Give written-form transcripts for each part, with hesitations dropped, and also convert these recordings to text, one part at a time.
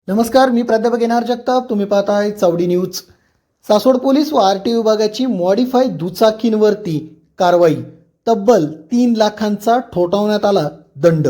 नमस्कार, मी प्राध्यापक N R Jagtap. तुम्ही पाहताय चावडी न्यूज. सासवड पोलीस व आरटीओ विभागाची मॉडिफाय दुचाकींवरती कारवाई. तब्बल 3 लाखांचा ठोठावण्यात आला दंड.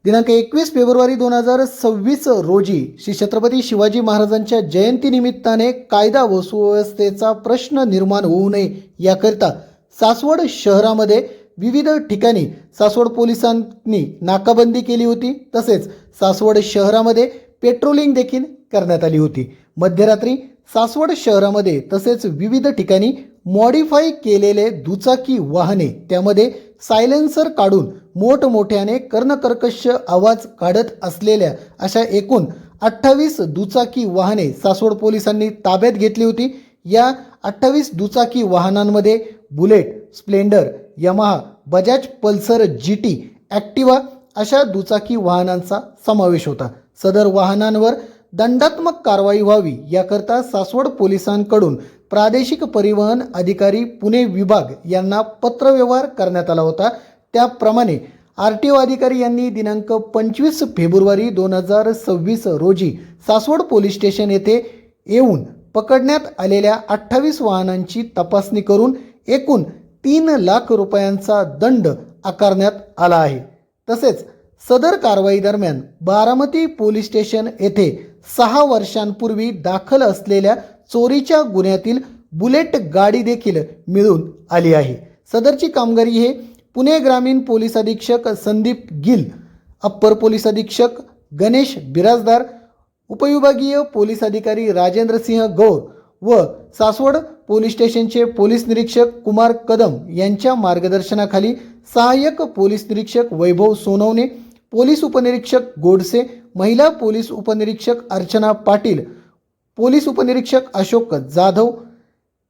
दिनांक 21 फेब्रुवारी 2026 रोजी श्री छत्रपती शिवाजी महाराजांच्या जयंतीनिमित्ताने कायदा व सुव्यवस्थेचा प्रश्न निर्माण होऊ नये याकरिता सासवड शहरामध्ये विविध ठिकाणी सासवड पोलिसांनी नाकाबंदी केली होती. तसेच सासवड शहरामध्ये पेट्रोलिंग देखील करण्यात आली होती. मध्यरात्री सासवड शहरामध्ये तसेच विविध ठिकाणी मॉडिफाय केलेले दुचाकी वाहने, त्यामध्ये सायलेन्सर काढून मोठमोठ्याने कर्णकर्कश आवाज काढत असलेल्या अशा एकूण 28 दुचाकी वाहने सासवड पोलिसांनी ताब्यात घेतली होती. या 28 दुचाकी वाहनांमध्ये bullet, Splendor, Yamaha, Bajaj Pulsar GT, Activa अशा दुचाकी वाहनांचा समावेश होता. सदर वाहनांवर दंडात्मक कारवाई व्हावी याकरता सासवड पोलिसांकडून प्रादेशिक परिवहन अधिकारी पुणे विभाग यांना पत्रव्यवहार करण्यात आला होता. त्याप्रमाणे आरटीओ अधिकारी यांनी दिनांक 25 फेब्रुवारी 2026 रोजी सासवड पोलीस स्टेशन येथे येऊन पकडण्यात आलेल्या 28 वाहनांची तपासणी करून एकूण 3 लाख रुपयांचा दंड आकारण्यात आला आहे. तसेच सदर कारवाई दरम्यान बारामती पोलीस स्टेशन येथे 6 वर्षांपूर्वी दाखल असलेल्या चोरीच्या गुन्ह्यातील बुलेट गाडी देखील मिळून आली आहे. सदरची कामगिरी हे पुणे ग्रामीण पोलीस अधीक्षक संदीप गिल, अप्पर पोलीस अधीक्षक गणेश बिराजदार, उपविभागीय पोलीस अधिकारी राजेंद्र सिंह गौर व सासवड पोलीस स्टेशनचे पोलीस निरीक्षक कुमार कदम यांच्या मार्गदर्शनाखाली सहाय्यक पोलीस निरीक्षक वैभव सोनवणे, पोलीस उपनिरीक्षक गोडसे, महिला पोलीस उपनिरीक्षक अर्चना पाटील, पोलीस उपनिरीक्षक अशोक जाधव,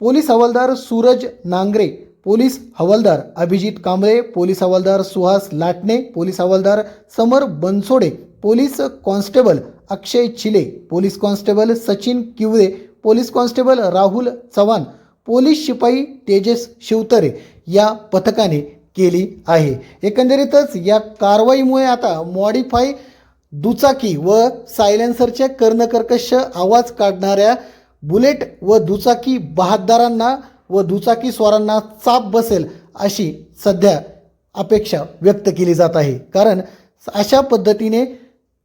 पोलीस हवालदार सूरज नांगरे, पोलीस हवालदार अभिजित कांबळे, पोलीस हवालदार सुहास लाटणे, पोलीस हवालदार Samar Bansode, police constable Akshay Chile, police constable Sachin Kivale, police constable Rahul Chavan, police शिपाई तेजस शिवतरे या पथकाने केली आहे. एकंदरीतच या कारवाईमुळे आता मॉडिफाय दुचाकी व सायलेन्सरच्या कर्णकर्कश आवाज काढणाऱ्या बुलेट व दुचाकी बहाद्दारांना व दुचाकी स्वारांना चाप बसेल अशी सध्या अपेक्षा व्यक्त केली जात आहे. कारण अशा पद्धतीने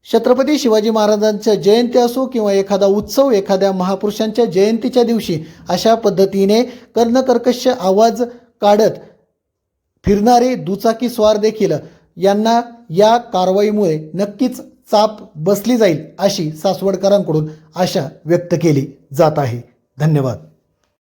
छत्रपती शिवाजी महाराजांच्या जयंती असो किंवा एखादा उत्सव, एखाद्या महापुरुषांच्या जयंतीच्या दिवशी अशा पद्धतीने कर्णकर्कश आवाज काढत फिरणारे दुचाकी स्वार देखील यांना या कारवाईमुळे नक्कीच चाप बसली जाईल अशी सासवडकरांकडून आशा व्यक्त केली जात आहे. धन्यवाद.